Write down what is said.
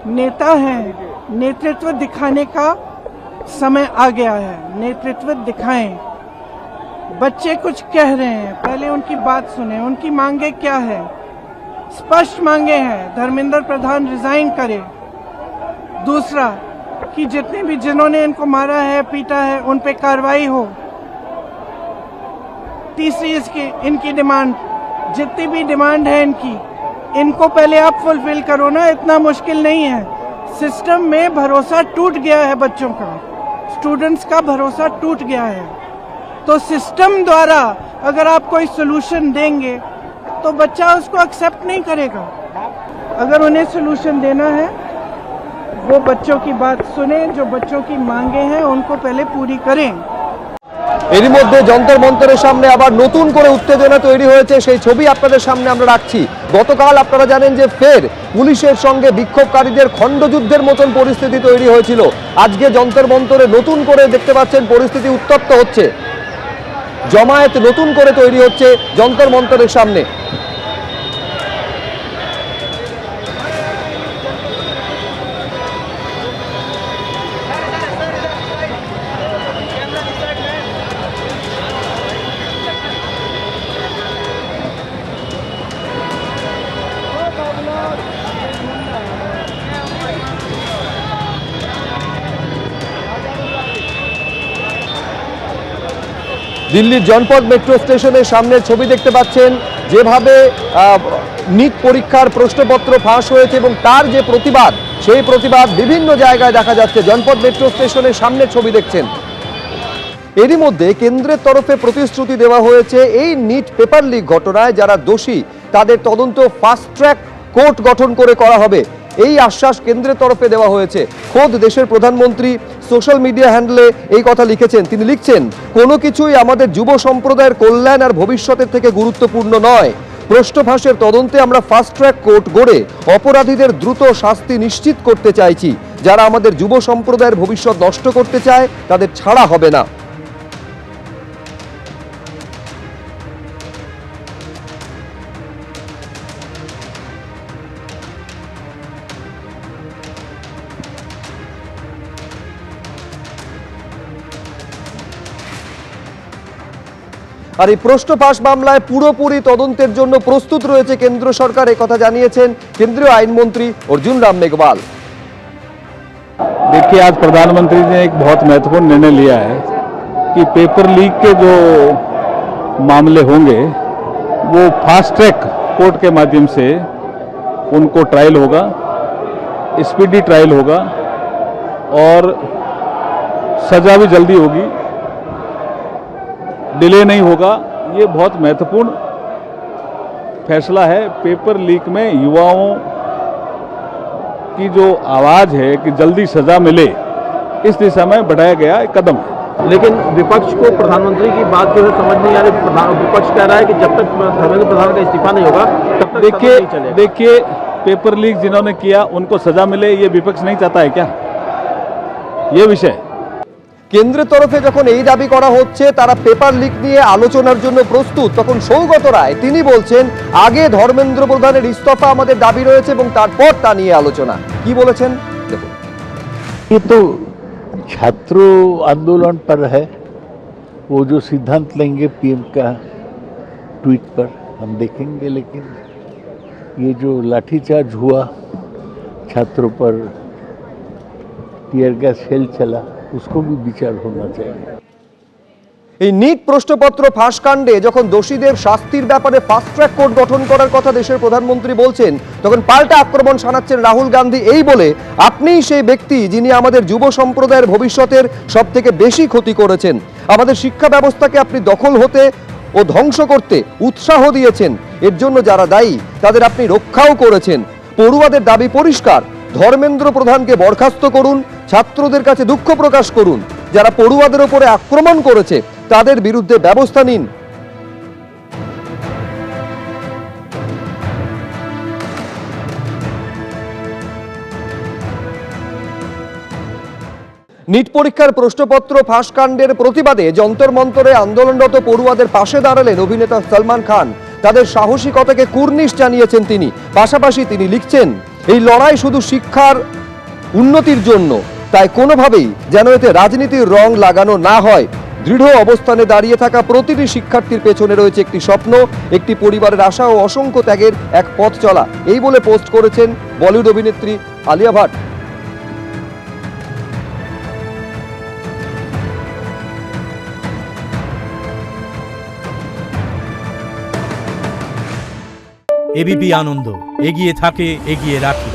नेता हैं, नेतृत्व दिखाने का समय आ गया है। नेतृत्व दिखाएं। बच्चे कुछ कह रहे हैं, पहले उनकी बात सुने। उनकी मांगे क्या है? स्पष्ट मांगे हैं, धर्मेंद्र प्रधान रिजाइन करे। दूसरा कि जितने भी जिन्होंने इनको मारा है, पीटा है, उन पे कार्रवाई हो। तीसरी इनकी डिमांड, जितनी भी डिमांड है इनको पहले आप फुलफिल करो ना, इतना मुश्किल नहीं है। सिस्टम में भरोसा टूट गया है, बच्चों का, स्टूडेंट्स का भरोसा टूट गया है। तो सिस्टम द्वारा अगर आप कोई सोल्यूशन देंगे तो बच्चा उसको एक्सेप्ट नहीं करेगा। अगर उन्हें सोल्यूशन देना है, वो बच्चों की बात सुने, जो बच्चों की मांगे हैं उनको पहले पूरी करें। এরই মধ্যে যন্তর মন্তরের সামনে আবার নতুন করে উত্তেজনা তৈরি হয়েছে, সেই ছবি আপনাদের সামনে আমরা রাখছি। গতকাল আপনারা জানেন যে ফের পুলিশের সঙ্গে বিক্ষোভকারীদের খণ্ডযুদ্ধের মতন পরিস্থিতি তৈরি হয়েছিল। আজকে যন্তর মন্তরে নতুন করে দেখতে পাচ্ছেন পরিস্থিতি উত্তপ্ত হচ্ছে, জমায়েত নতুন করে তৈরি হচ্ছে যন্তর মন্তরের সামনে। দিল্লির জনপদ মেট্রো স্টেশনের সামনের ছবি দেখতে পাচ্ছেন, যেভাবে নিট পরীক্ষার প্রশ্নপত্র ফাঁস হয়েছে এবং তার যে প্রতিবাদ, সেই প্রতিবাদ বিভিন্ন জায়গায় দেখা যাচ্ছে। জনপদ মেট্রো স্টেশনের সামনের ছবি দেখছেন। এরই মধ্যে কেন্দ্রের তরফে প্রতিশ্রুতি দেওয়া হয়েছে এই নিট পেপার লিক ঘটনায় যারা দোষী তাদের তদন্ত ফাস্ট ট্র্যাক কোর্ট গঠন করে করা হবে, এই আশ্বাস কেন্দ্রের তরফে দেওয়া হয়েছে। খোদ দেশের প্রধানমন্ত্রী সোশ্যাল মিডিয়া হ্যান্ডেলে এই কথা লিখেছেন। তিনি লিখছেন, কোনো কিছুই আমাদের যুব সম্প্রদায়ের কল্যাণ আর ভবিষ্যতের থেকে গুরুত্বপূর্ণ নয়। প্রশ্ন ফাঁসের তদন্তে আমরা ফাস্ট ট্র্যাক কোর্ট গড়ে অপরাধীদের দ্রুত শাস্তি নিশ্চিত করতে চাইছি। যারা আমাদের যুব সম্প্রদায়ের ভবিষ্যৎ নষ্ট করতে চায় তাদের ছাড়া হবে না। আর এই প্রশ্ন ফাঁস মামলায় পুরোপুরি তদন্তের জন্য প্রস্তুত রয়েছে কেন্দ্র সরকার, এই কথা জানিয়েছেন কেন্দ্রীয় আইনমন্ত্রী अर्जुन राम मेघवाल। देखिए, आज प्रधानमंत्री ने एक बहुत महत्वपूर्ण निर्णय लिया है कि पेपर लीक के जो मामले होंगे वो फास्ट ट्रैक कोर्ट के माध्यम से उनको ट्रायल होगा, स्पीडी ट्रायल होगा और सजा भी जल्दी होगी, डिले नहीं होगा। ये बहुत महत्वपूर्ण फैसला है। पेपर लीक में युवाओं की जो आवाज़ है कि जल्दी सजा मिले, इस दिशा में बढ़ाया गया एक कदम है। लेकिन विपक्ष को प्रधानमंत्री की बात जो है समझ नहीं आ रही। विपक्ष कह रहा है कि जब तक धर्मेंद्र प्रधान का इस्तीफा नहीं होगा तब तक देखिए पेपर लीक जिन्होंने किया उनको सजा मिले, ये विपक्ष नहीं चाहता है क्या? ये विषय কেন্দ্রের তরফে যখন এই দাবি করা হচ্ছে তারা পেপার লিক নিয়ে আলোচনার জন্য প্রস্তুত, তখন সৌগত রায় তিনি বলছেন আগে ধর্মেন্দ্র প্রধানের ইস্তফা আমাদের দাবি রয়েছে এবং তারপর তা নিয়ে আলোচনা। কি বলেছেন দেখুন। ये तो छात्र आंदोलन पर है, वो जो सिद्धांत लेंगे पीएम का ट्वीट पर हम देखेंगे, लेकिन ये जो लाठीचार्ज हुआ, छात्रों पर टीयर गैस शेल चला, उसको भी विचार होना चाहिए। এই নিট প্রশ্নপত্র ফাঁস কাণ্ডে যখন দোষীদের শাস্তির ব্যাপারে ফাস্ট ট্র্যাক কোর্ট গঠন করার কথা দেশের প্রধানমন্ত্রী বলছেন, তখন পাল্টা আক্রমণ শানাচ্ছেন রাহুল গান্ধী এই বলে, আপনিই সেই ব্যক্তি যিনি আমাদের যুব সম্প্রদায়ের ভবিষ্যতের সব থেকে বেশি ক্ষতি করেছেন। আমাদের শিক্ষা ব্যবস্থাকে আপনি দখল হতে ও ধ্বংস করতে উৎসাহ দিয়েছেন। এর জন্য যারা দায়ী তাদের আপনি রক্ষাও করেছেন। পড়ুয়াদের দাবি পরিষ্কার, ধর্মেন্দ্র প্রধানকে বরখাস্ত করুন, ছাত্রদের কাছে দুঃখ প্রকাশ করুন, যারা পড়ুয়াদের উপরে আক্রমণ করেছে তাদের বিরুদ্ধে ব্যবস্থা নিন। নিট পরীক্ষার প্রশ্নপত্র ফাঁসকাণ্ডের প্রতিবাদে যন্তর মন্তরে আন্দোলনরত পড়ুয়াদের পাশে দাঁড়ালেন অভিনেতা সলমান খান। তাদের সাহসিকতাকে কুর্নিশ জানিয়েছেন তিনি। পাশাপাশি তিনি লিখছেন, এই লড়াই শুধু শিক্ষার উন্নতির জন্য, তাই কোনোভাবেই যেন এতে রাজনীতির রং লাগানো না হয়। দৃঢ় অবস্থানে দাঁড়িয়ে থাকা প্রতিটি শিক্ষার্থীর পেছনে রয়েছে একটি স্বপ্ন, একটি পরিবারের আশা ও অসংখ্য ত্যাগের এক পথ চলা, এই বলে পোস্ট করেছেন বলিউড অভিনেত্রী আলিয়া ভাট। এবিপি আনন্দ, এগিয়ে থাকে, এগিয়ে রাখে।